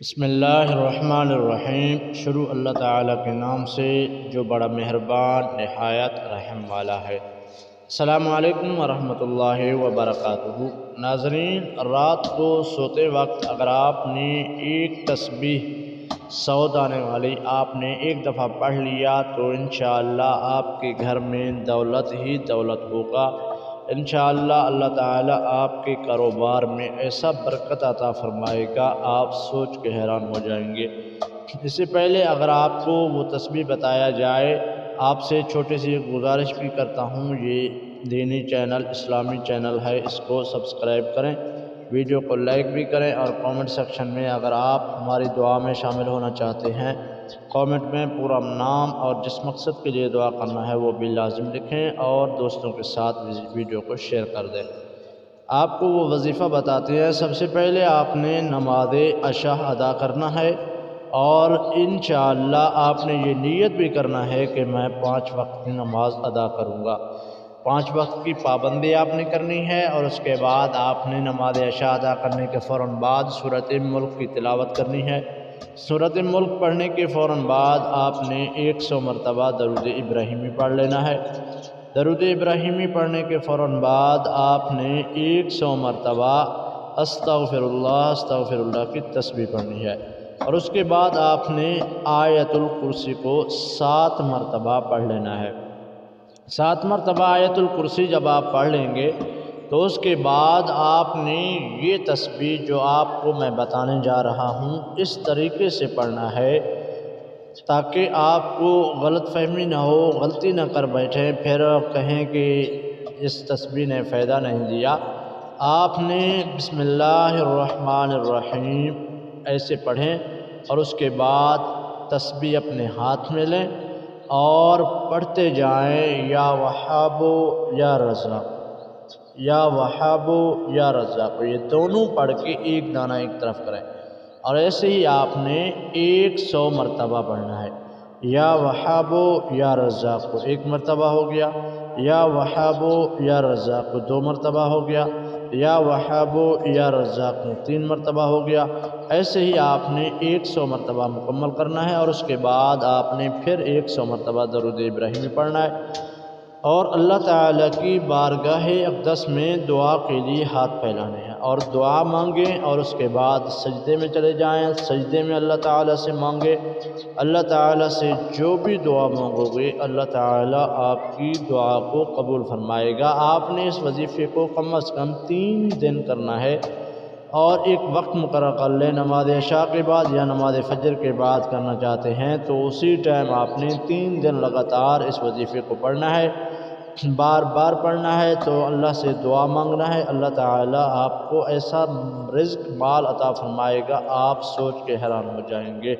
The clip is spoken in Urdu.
بسم اللہ الرحمن الرحیم۔ شروع اللہ تعالیٰ کے نام سے جو بڑا مہربان نہایت رحم والا ہے۔ السلام علیکم ورحمۃ اللہ وبرکاتہ۔ ناظرین، رات کو سوتے وقت اگر آپ نے ایک تسبیح 100 دانے والی آپ نے ایک دفعہ پڑھ لیا تو انشاءاللہ آپ کے گھر میں دولت ہی دولت ہوگا۔ انشاءاللہ اللہ تعالیٰ آپ کے کاروبار میں ایسا برکت عطا فرمائے گا، آپ سوچ کے حیران ہو جائیں گے۔ اس سے پہلے اگر آپ کو وہ تسبیح بتایا جائے، آپ سے چھوٹی سی ایک گزارش بھی کرتا ہوں، یہ دینی چینل اسلامی چینل ہے، اس کو سبسکرائب کریں، ویڈیو کو لائک بھی کریں، اور کامنٹ سیکشن میں اگر آپ ہماری دعا میں شامل ہونا چاہتے ہیں، کامنٹ میں پورا نام اور جس مقصد کے لیے دعا کرنا ہے وہ بھی لازم لکھیں، اور دوستوں کے ساتھ ویڈیو کو شیئر کر دیں۔ آپ کو وہ وظیفہ بتاتے ہیں۔ سب سے پہلے آپ نے نماز عشاء ادا کرنا ہے، اور انشاءاللہ آپ نے یہ نیت بھی کرنا ہے کہ میں 5 وقت کی نماز ادا کروں گا۔ 5 وقت کی پابندی آپ نے کرنی ہے، اور اس کے بعد آپ نے نماز عشاء ادا کرنے کے فوراً بعد سورۃ ملک کی تلاوت کرنی ہے۔ سورۃ ملک پڑھنے کے فوراً بعد آپ نے 100 مرتبہ درود ابراہیمی پڑھ لینا ہے۔ درود ابراہیمی پڑھنے کے فوراً بعد آپ نے 100 مرتبہ استغفر اللہ کی تسبیح پڑھنی ہے، اور اس کے بعد آپ نے آیت الکرسی کو 7 مرتبہ پڑھ لینا ہے۔ 7 مرتبہ آیت الکرسی جب آپ پڑھ لیں گے تو اس کے بعد آپ نے یہ تسبیح جو آپ کو میں بتانے جا رہا ہوں اس طریقے سے پڑھنا ہے تاکہ آپ کو غلط فہمی نہ ہو، غلطی نہ کر بیٹھیں پھر کہیں کہ اس تسبیح نے فائدہ نہیں دیا۔ آپ نے بسم اللہ الرحمن الرحیم ایسے پڑھیں، اور اس کے بعد تسبیح اپنے ہاتھ میں لیں اور پڑھتے جائیں، یا وہاب یا رزاق، یا وہاب یا رزاق، یہ دونوں پڑھ کے ایک دانہ ایک طرف کریں، اور ایسے ہی آپ نے 100 مرتبہ پڑھنا ہے۔ یا وہاب یا رزاق کو 1 مرتبہ ہو گیا، یا وہاب یا رزاق کو 2 مرتبہ ہو گیا، یا وہاب یا رزاق کو 3 مرتبہ ہو گیا۔ ایسے ہی آپ نے 100 مرتبہ مکمل کرنا ہے، اور اس کے بعد آپ نے پھر 100 مرتبہ درود ابراہیمی پڑھنا ہے، اور اللہ تعالیٰ کی بارگاہ اقدس میں دعا کے لیے ہاتھ پھیلانے ہیں اور دعا مانگیں، اور اس کے بعد سجدے میں چلے جائیں۔ سجدے میں اللہ تعالیٰ سے مانگیں، اللہ تعالیٰ سے جو بھی دعا مانگو گے اللہ تعالیٰ آپ کی دعا کو قبول فرمائے گا۔ آپ نے اس وظیفے کو کم از کم 3 دن کرنا ہے، اور ایک وقت مقرر کر لیں، نماز عشاء کے بعد یا نماز فجر کے بعد کرنا چاہتے ہیں تو اسی ٹائم آپ نے 3 دن لگاتار اس وظیفے کو پڑھنا ہے، بار بار پڑھنا ہے، تو اللہ سے دعا مانگنا ہے۔ اللہ تعالیٰ آپ کو ایسا رزق مال عطا فرمائے گا، آپ سوچ کے حیران ہو جائیں گے۔